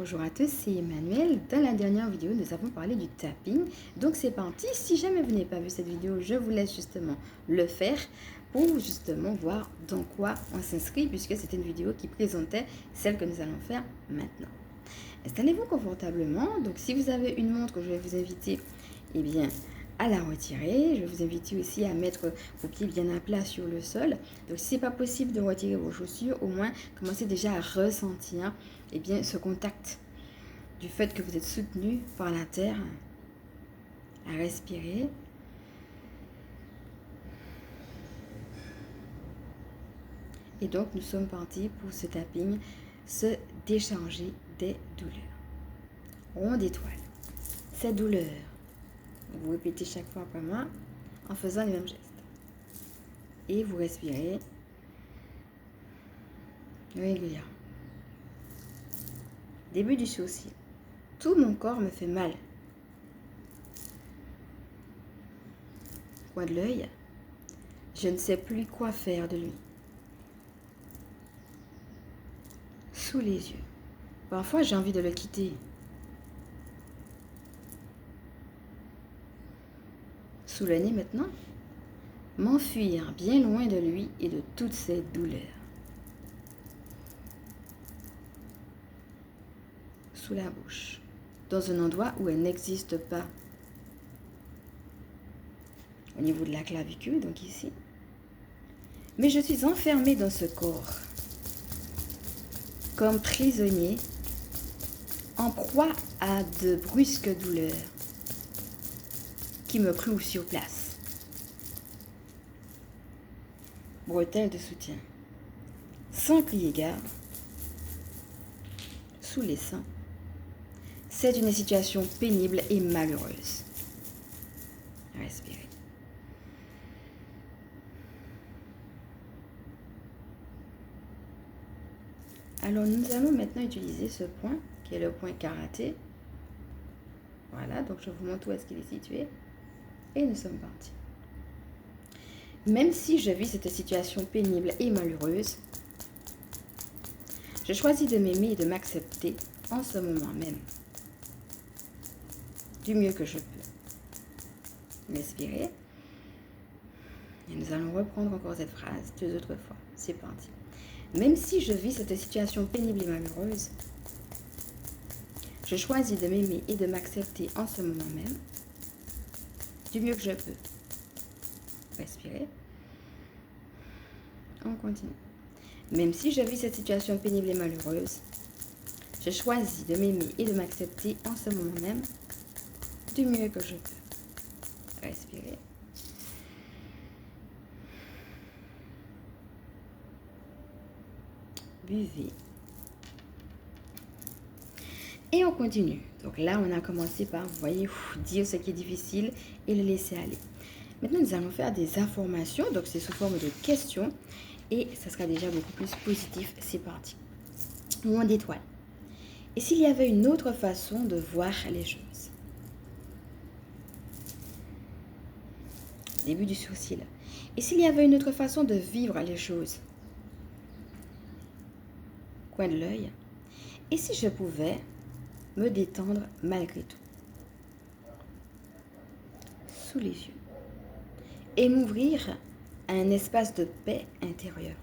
Bonjour à tous, c'est Emmanuel. Dans la dernière vidéo, nous avons parlé du tapping. Donc c'est parti. Si jamais vous n'avez pas vu cette vidéo, je vous laisse justement le faire pour justement voir dans quoi on s'inscrit puisque c'était une vidéo qui présentait celle que nous allons faire maintenant. Installez-vous confortablement. Donc si vous avez une montre, je vais vous inviter à la retirer. Je vais vous inviter aussi à mettre vos pieds bien à plat sur le sol. Donc si ce n'est pas possible de retirer vos chaussures, au moins commencez déjà à ressentir ce contact du fait que vous êtes soutenu par la terre. À respirer. Et donc nous sommes partis pour ce tapping, se décharger des douleurs. Rond d'étoile. Cette douleur, vous répétez chaque fois après moi en faisant les mêmes gestes. Et vous respirez régulièrement. Début du sourcil. Tout mon corps me fait mal. Coin de l'œil. Je ne sais plus quoi faire de lui. Sous les yeux. Parfois j'ai envie de le quitter. Sous le nez maintenant. M'enfuir bien loin de lui et de toutes ces douleurs. Sous la bouche. Dans un endroit où elle n'existe pas. Au niveau de la clavicule, donc ici. Mais je suis enfermée dans ce corps. Comme prisonnier, en proie à de brusques douleurs qui me clouent sur place. Bretelles de soutien. Sans crier gare. Sous les seins. C'est une situation pénible et malheureuse. Respirez. Alors nous allons maintenant utiliser ce point qui est le point karaté. Voilà, donc je vous montre où est-ce qu'il est situé. Et nous sommes partis. Même si je vis cette situation pénible et malheureuse, je choisis de m'aimer et de m'accepter en ce moment même. Du mieux que je peux. Respirez. Et nous allons reprendre encore cette phrase 2 autres fois. C'est parti. Même si je vis cette situation pénible et malheureuse, je choisis de m'aimer et de m'accepter en ce moment même, du mieux que je peux. Respirez. On continue. Même si je vis cette situation pénible et malheureuse, je choisis de m'aimer et de m'accepter en ce moment même, du mieux que je peux. Respirez. Buvez. Et on continue. Donc là, on a commencé par, vous voyez, dire ce qui est difficile et le laisser aller. Maintenant, nous allons faire des informations. Donc, c'est sous forme de questions. Et ça sera déjà beaucoup plus positif. C'est parti. Rond d'étoile. Et s'il y avait une autre façon de voir les choses? Début du sourcil. Et s'il y avait une autre façon de vivre les choses? Coin de l'œil. Et si je pouvais me détendre malgré tout? Sous les yeux. Et m'ouvrir à un espace de paix intérieure.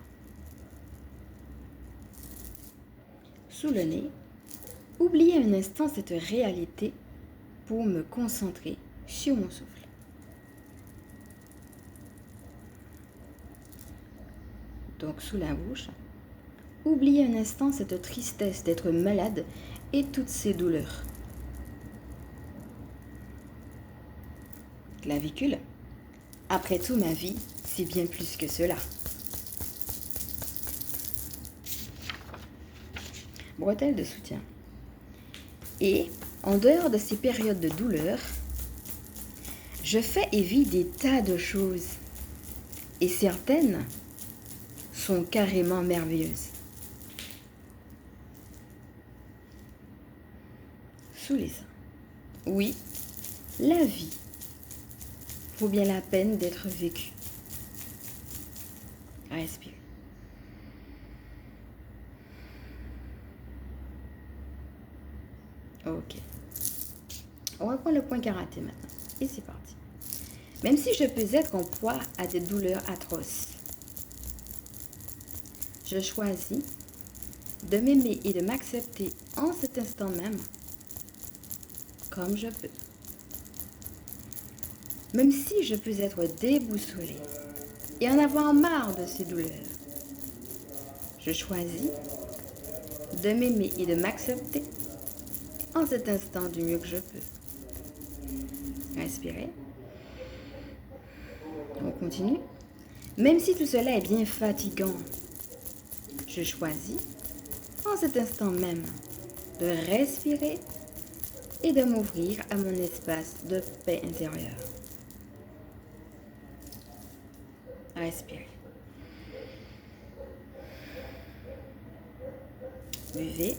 Sous le nez. Oublier un instant cette réalité pour me concentrer sur mon souffle. Donc sous la bouche. Oublier un instant cette tristesse d'être malade et toutes ces douleurs. Clavicule. Après tout, ma vie, c'est bien plus que cela. Bretelles de soutien. Et, en dehors de ces périodes de douleur, je fais et vis des tas de choses. Et certaines sont carrément merveilleuses. Sous les seins. Oui, la vie vaut bien la peine d'être vécue. Respire. Ok. On va prendre le point karaté maintenant. Et c'est parti. Même si je peux être en proie à des douleurs atroces, je choisis de m'aimer et de m'accepter en cet instant même, comme je peux. Même si je peux être déboussolée et en avoir marre de ces douleurs, je choisis de m'aimer et de m'accepter en cet instant du mieux que je peux. Respirez. On continue. Même si tout cela est bien fatigant, je choisis en cet instant même de respirer et de m'ouvrir à mon espace de paix intérieure. Respirez. Buvez.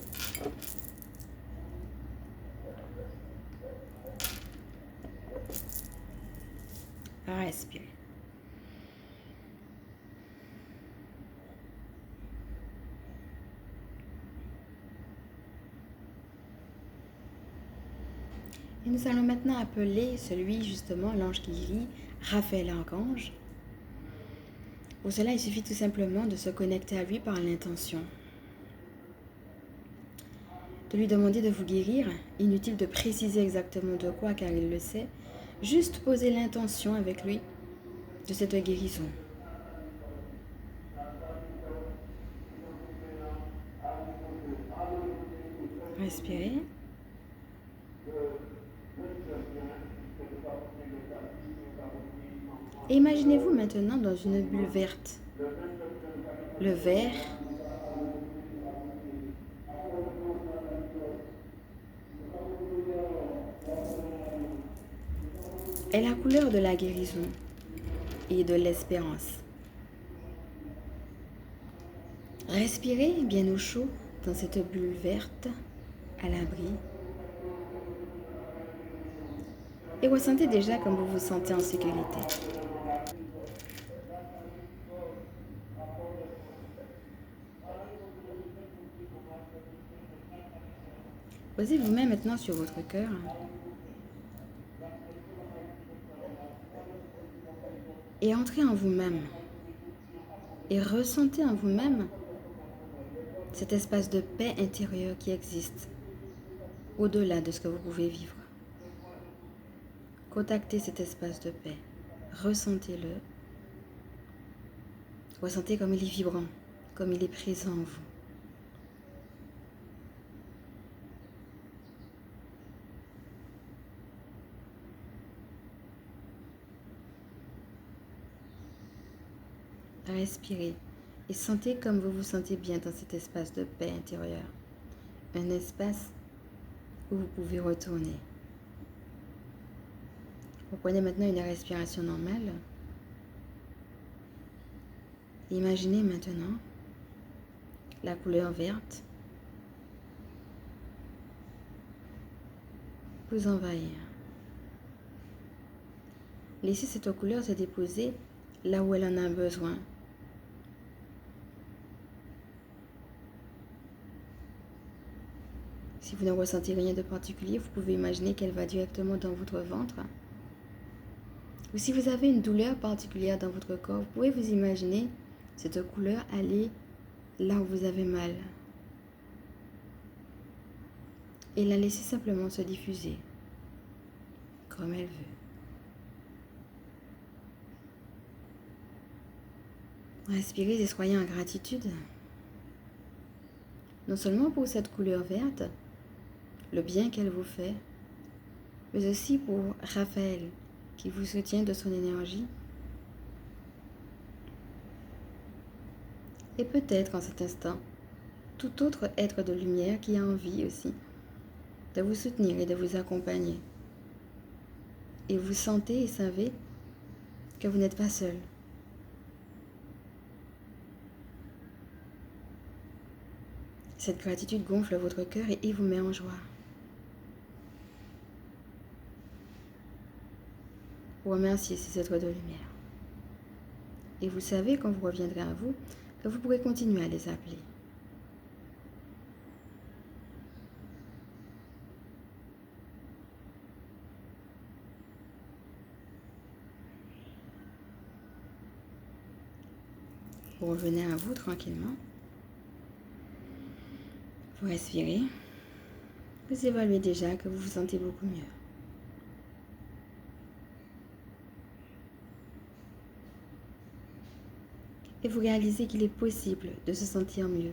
Respirez. Et nous allons maintenant appeler celui, justement, l'ange qui guérit, Raphaël Archange. Pour cela, il suffit tout simplement de se connecter à lui par l'intention. De lui demander de vous guérir, inutile de préciser exactement de quoi car il le sait, juste poser l'intention avec lui de cette guérison. Respirez. Et imaginez-vous maintenant dans une bulle verte. Le vert est la couleur de la guérison et de l'espérance. Respirez bien au chaud dans cette bulle verte, à l'abri. Et ressentez déjà comme vous vous sentez en sécurité. Posez vos mains maintenant sur votre cœur. Et entrez en vous-même. Et ressentez en vous-même cet espace de paix intérieure qui existe au-delà de ce que vous pouvez vivre. Contactez cet espace de paix. Ressentez-le. Ressentez comme il est vibrant, comme il est présent en vous. Respirez et sentez comme vous vous sentez bien dans cet espace de paix intérieure. Un espace où vous pouvez retourner. Vous prenez maintenant une respiration normale. Imaginez maintenant la couleur verte vous envahir. Laissez cette couleur se déposer là où elle en a besoin. Si vous ne ressentez rien de particulier, vous pouvez imaginer qu'elle va directement dans votre ventre. Ou si vous avez une douleur particulière dans votre corps, vous pouvez vous imaginer cette couleur aller là où vous avez mal. Et la laisser simplement se diffuser comme elle veut. Respirez et soyez en gratitude. Non seulement pour cette couleur verte, le bien qu'elle vous fait, mais aussi pour Raphaël qui vous soutient de son énergie. Et peut-être en cet instant, tout autre être de lumière qui a envie aussi de vous soutenir et de vous accompagner. Et vous sentez et savez que vous n'êtes pas seul. Cette gratitude gonfle votre cœur et vous met en joie. Vous remerciez ces êtres de lumière. Et vous savez, quand vous reviendrez à vous, que vous pourrez continuer à les appeler. Vous revenez à vous tranquillement. Vous respirez. Vous évaluez déjà que vous vous sentez beaucoup mieux. Et vous réalisez qu'il est possible de se sentir mieux.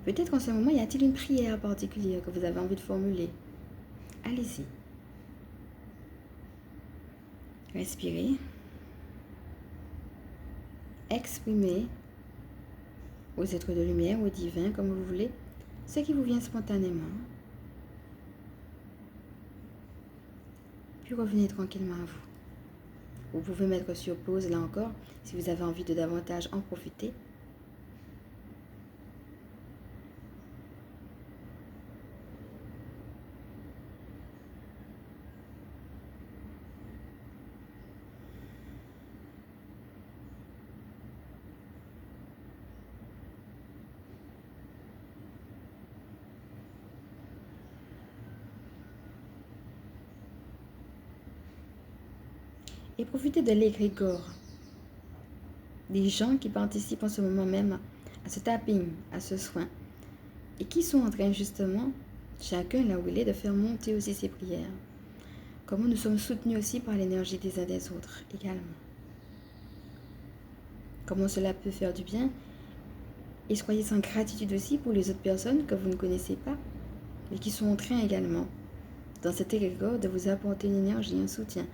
Peut-être qu'en ce moment, y a-t-il une prière particulière que vous avez envie de formuler? Allez-y. Respirez. Exprimez aux êtres de lumière, aux divins, comme vous voulez, ce qui vous vient spontanément. Puis revenez tranquillement à vous. Vous pouvez mettre sur pause là encore, si vous avez envie de davantage en profiter. Et profitez de l'égrégore des gens qui participent en ce moment même à ce tapping, à ce soin, et qui sont en train justement, chacun là où il est, de faire monter aussi ses prières. Comment nous sommes soutenus aussi par l'énergie des uns des autres également. Comment cela peut faire du bien. Et soyez sans gratitude aussi pour les autres personnes que vous ne connaissez pas, mais qui sont en train également, dans cet égrégore, de vous apporter une énergie, un soutien,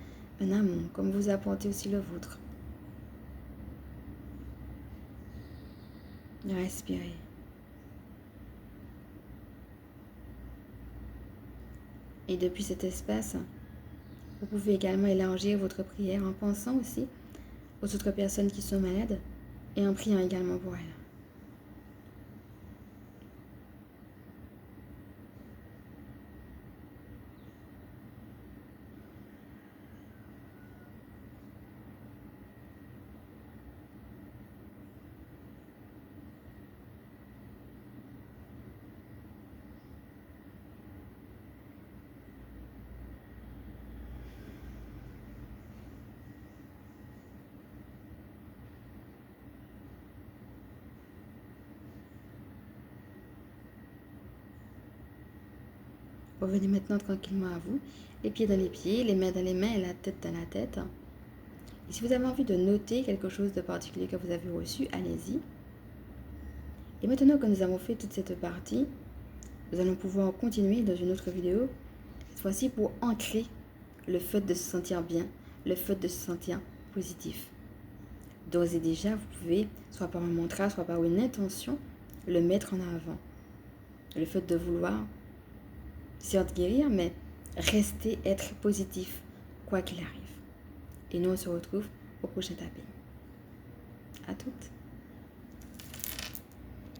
un amour, comme vous apportez aussi le vôtre. Respirez. Et depuis cet espace, vous pouvez également élargir votre prière en pensant aussi aux autres personnes qui sont malades et en priant également pour elles. Revenez maintenant tranquillement à vous, les pieds dans les pieds, les mains dans les mains et la tête dans la tête. Et si vous avez envie de noter quelque chose de particulier que vous avez reçu, allez-y. Et maintenant que nous avons fait toute cette partie, nous allons pouvoir continuer dans une autre vidéo, cette fois-ci pour ancrer le fait de se sentir bien, le fait de se sentir positif. D'ores et déjà, vous pouvez, soit par un mantra, soit par une intention, le mettre en avant. Le fait de vouloir certes guérir, mais rester, être positif, quoi qu'il arrive. Et nous, on se retrouve au prochain tapping. À toutes.